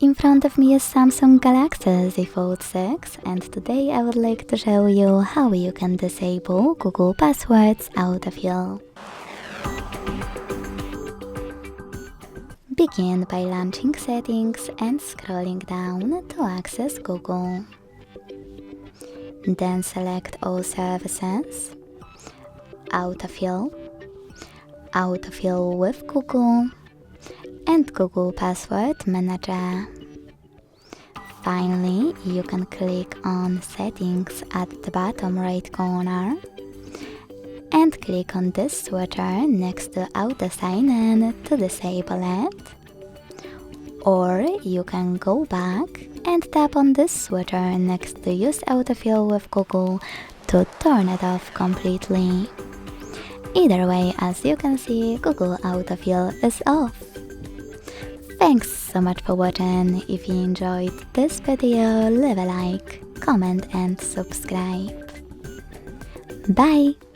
In front of me is Samsung Galaxy Z Fold 6 and today I would like to show you how you can disable Google Passwords autofill. Begin by launching Settings and scrolling down to access Google. Then select All Services, Autofill, Autofill with Google, and Google Password Manager. Finally, you can click on Settings at the bottom right corner and click on this switcher next to Auto Sign In to disable it. Or you can go back and tap on this switcher next to Use Autofill with Google to turn it off completely. Either way, as you can see, Google Autofill is off. Thanks so much for watching. If you enjoyed this video, leave a like, comment and subscribe. Bye!